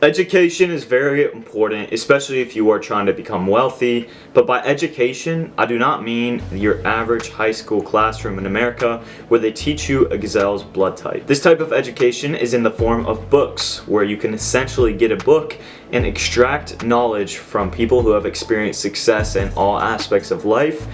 Education is very important, especially if you are trying to become wealthy. But by education, I do not mean your average high school classroom in America where they teach you a gazelle's blood type. This type of education is in the form of books, where you can essentially get a book and extract knowledge from people who have experienced success in all aspects of life,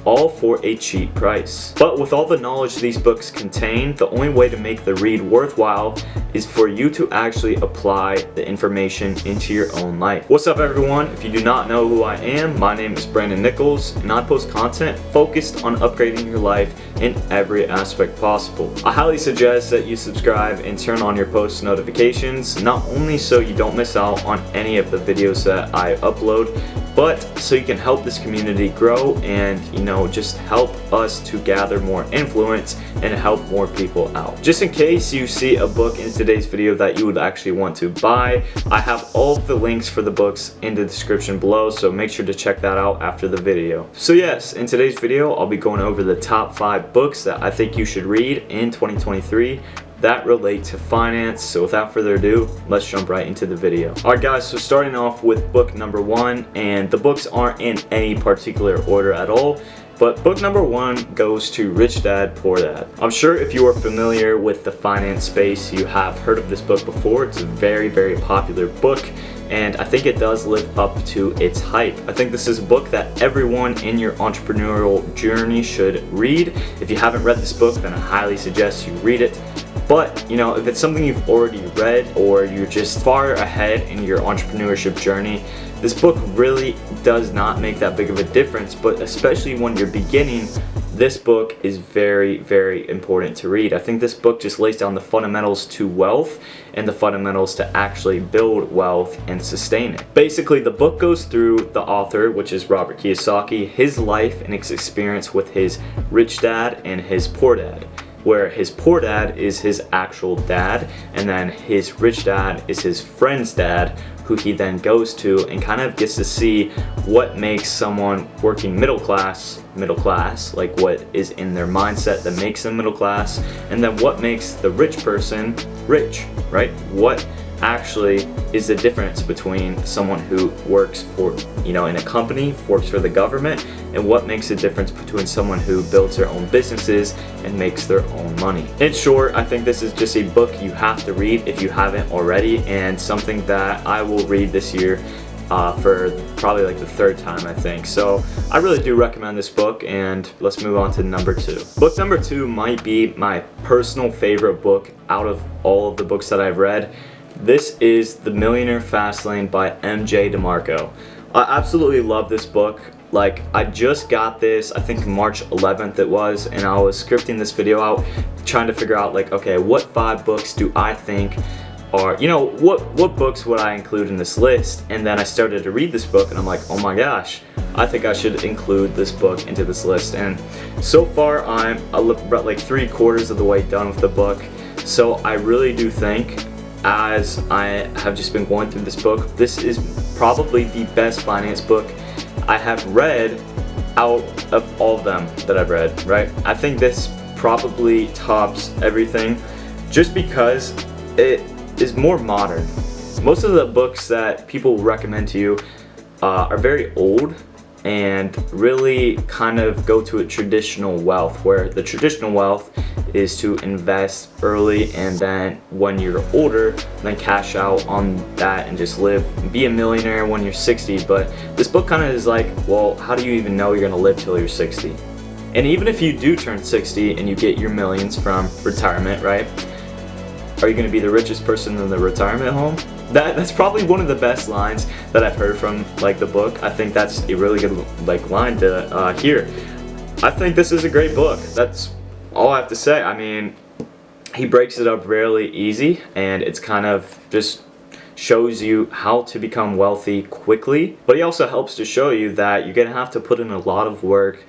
all for a cheap price. But with all the knowledge these books contain, the only way to make the read worthwhile is for you to actually apply the information into your own life. What's up everyone? If you do not know who I am, my name is Brandon Nichols and I post content focused on upgrading your life in every aspect possible. I highly suggest that you subscribe and turn on your post notifications, not only so you don't miss out on any of the videos that I upload, but so you can help this community grow and just help us to gather more influence and help more people out. Just in case you see a book in today's video that you would actually want to buy, I have all of the links for the books in the description below, so make sure to check that out after the video. So yes, in today's video I'll be going over the top 5 books that I think you should read in 2023 that relate to finance. So without further ado, let's jump right into the video. Alright guys, so starting off with book number 1, and the books aren't in any particular order at all, but book number 1 goes to Rich Dad, Poor Dad. I'm sure if you are familiar with the finance space, you have heard of this book before. It's a very, very popular book, and I think it does live up to its hype. I think this is a book that everyone in your entrepreneurial journey should read. If you haven't read this book, then I highly suggest you read it. But if it's something you've already read or you're just far ahead in your entrepreneurship journey, this book really does not make that big of a difference. But especially when you're beginning, this book is very, very important to read. I think this book just lays down the fundamentals to wealth and the fundamentals to actually build wealth and sustain it. Basically, the book goes through the author, which is Robert Kiyosaki, his life and his experience with his rich dad and his poor dad, where his poor dad is his actual dad, and then his rich dad is his friend's dad, who he then goes to and kind of gets to see what makes someone working middle class, like what is in their mindset that makes them middle class, and then what makes the rich person rich, right? What actually is the difference between someone who works for, in a company, works for the government, and what makes the difference between someone who builds their own businesses and makes their own money. In short, I think this is just a book you have to read if you haven't already, and something that I will read this year for probably like the 3rd time, I think. So I really do recommend this book, and let's move on to number 2. Book number 2 might be my personal favorite book out of all of the books that I've read. This is The Millionaire Fastlane by MJ DeMarco. I absolutely love this book. Like, I just got this, I think March 11th it was, and I was scripting this video out, trying to figure out like, okay, what 5 books do I think are, what books would I include in this list? And then I started to read this book and I'm like, oh my gosh, I think I should include this book into this list. And so far I'm about like 3/4 of the way done with the book. So I really do think, as I have just been going through this book, this is probably the best finance book I have read out of all of them that I've read, right? I think this probably tops everything just because it is more modern. Most of the books that people recommend to you are very old and really kind of go to a traditional wealth, where the traditional wealth is to invest early and then when you're older, then cash out on that and just live and be a millionaire when you're 60. But this book kind of is like, well, how do you even know you're gonna live till you're 60? And even if you do turn 60 and you get your millions from retirement, right? Are you gonna be the richest person in the retirement home? That's probably one of the best lines that I've heard from like the book. I think that's a really good line to hear. I think this is a great book. That's all I have to say. I mean, he breaks it up really easy, and it's kind of just shows you how to become wealthy quickly, but he also helps to show you that you're gonna have to put in a lot of work.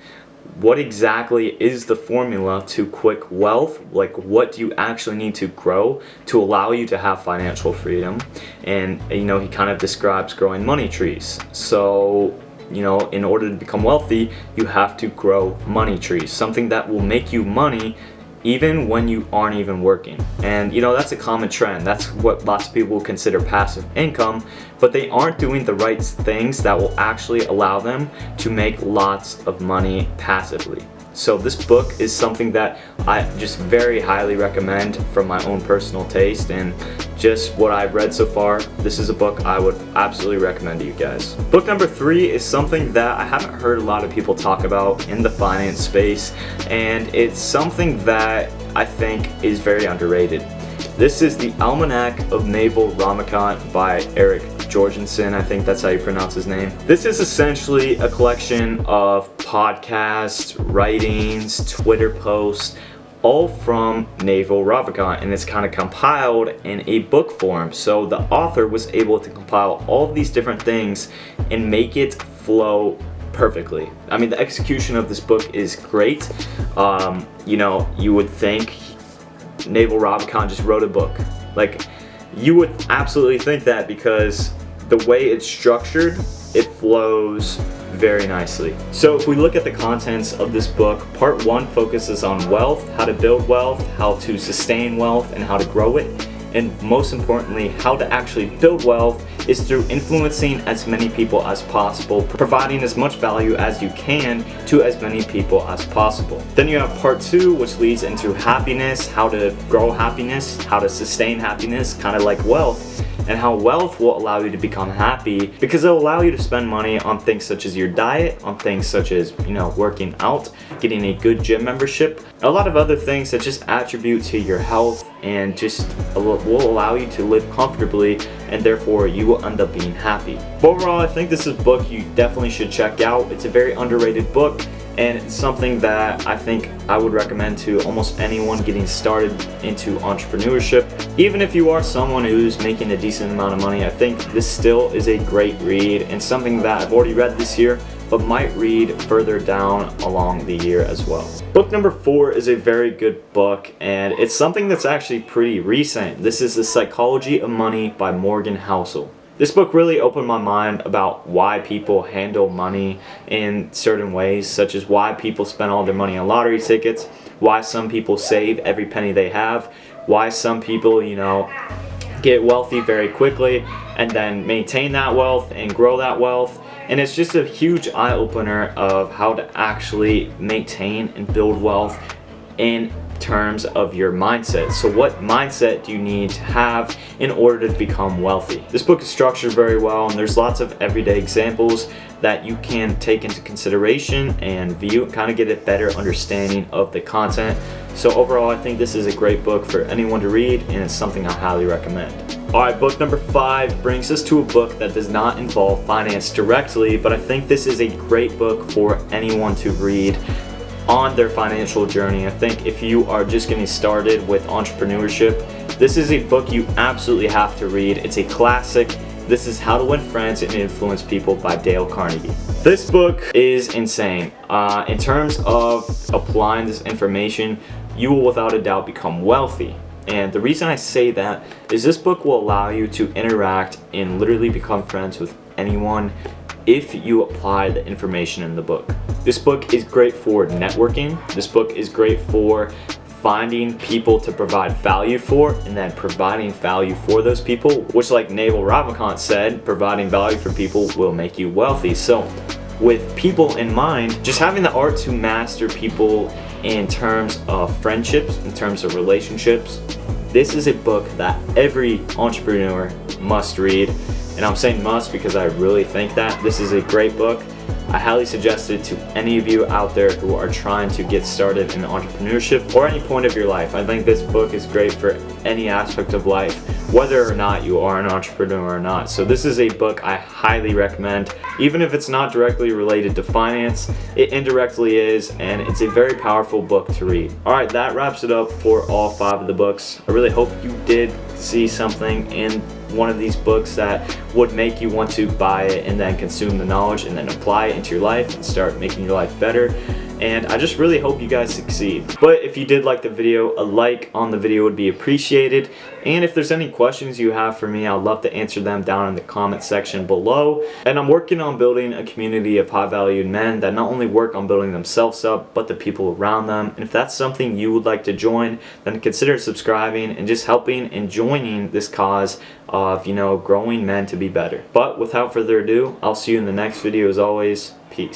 What exactly is the formula to quick wealth? Like, what do you actually need to grow to allow you to have financial freedom? And he kind of describes growing money trees. So in order to become wealthy, you have to grow money trees, something that will make you money even when you aren't even working. And you know, that's a common trend. That's what lots of people consider passive income, but they aren't doing the right things that will actually allow them to make lots of money passively. So this book is something that I just very highly recommend from my own personal taste and just what I've read so far. This is a book I would absolutely recommend to you guys. Book number 3 is something that I haven't heard a lot of people talk about in the finance space, and it's something that I think is very underrated. This is the Almanack of Naval Ravikant by Eric Jorgensen, I think that's how you pronounce his name. This is essentially a collection of podcasts, writings, Twitter posts, all from Naval Ravikant, and it's kind of compiled in a book form. So the author was able to compile all of these different things and make it flow perfectly. I mean, the execution of this book is great. You know, you would think Naval Ravikant just wrote a book. Like, you would absolutely think that because the way it's structured, it flows very nicely. So if we look at the contents of this book, part 1 focuses on wealth, how to build wealth, how to sustain wealth, and how to grow it. And most importantly, how to actually build wealth is through influencing as many people as possible, providing as much value as you can to as many people as possible. Then you have part 2, which leads into happiness, how to grow happiness, how to sustain happiness, kind of like wealth, and how wealth will allow you to become happy because it'll allow you to spend money on things such as your diet, on things such as, you know, working out, getting a good gym membership, a lot of other things that just attribute to your health and just will allow you to live comfortably, and therefore you will end up being happy. But overall, I think this is a book you definitely should check out. It's a very underrated book, and it's something that I think I would recommend to almost anyone getting started into entrepreneurship. Even if you are someone who's making a decent amount of money, I think this still is a great read and something that I've already read this year, but might read further down along the year as well. Book number 4 is a very good book, and it's something that's actually pretty recent. This is The Psychology of Money by Morgan Housel. This book really opened my mind about why people handle money in certain ways, such as why people spend all their money on lottery tickets, why some people save every penny they have, why some people, you know, get wealthy very quickly and then maintain that wealth and grow that wealth. And it's just a huge eye-opener of how to actually maintain and build wealth in terms of your mindset. So what mindset do you need to have in order to become wealthy? This book is structured very well, and there's lots of everyday examples that you can take into consideration and view and kind of get a better understanding of the content. So overall, I think this is a great book for anyone to read, and it's something I highly recommend. Alright, book number 5 brings us to a book that does not involve finance directly, but I think this is a great book for anyone to read on their financial journey. I think if you are just getting started with entrepreneurship, this is a book you absolutely have to read. It's a classic. This is How to Win Friends and Influence People by Dale Carnegie. This book is insane. In terms of applying this information, you will without a doubt become wealthy. And the reason I say that is this book will allow you to interact and literally become friends with anyone if you apply the information in the book. This book is great for networking. This book is great for finding people to provide value for and then providing value for those people, which, like Naval Ravikant said, providing value for people will make you wealthy. So with people in mind, just having the art to master people in terms of friendships, in terms of relationships, this is a book that every entrepreneur must read. And I'm saying must because I really think that this is a great book. I highly suggest it to any of you out there who are trying to get started in entrepreneurship or any point of your life. I think this book is great for any aspect of life, whether or not you are an entrepreneur or not. So this is a book I highly recommend. Even if it's not directly related to finance, it indirectly is, and it's a very powerful book to read. Alright, that wraps it up for all 5 of the books. I really hope you did see something in one of these books that would make you want to buy it and then consume the knowledge and then apply it into your life and start making your life better. and I just really hope you guys succeed. But if you did like the video, a like on the video would be appreciated, and if there's any questions you have for me, I'd love to answer them down in the comment section below. And I'm working on building a community of high-valued men that not only work on building themselves up, but the people around them. And if that's something you would like to join, then consider subscribing and just helping and joining this cause of, growing men to be better. But without further ado, I'll see you in the next video. As always,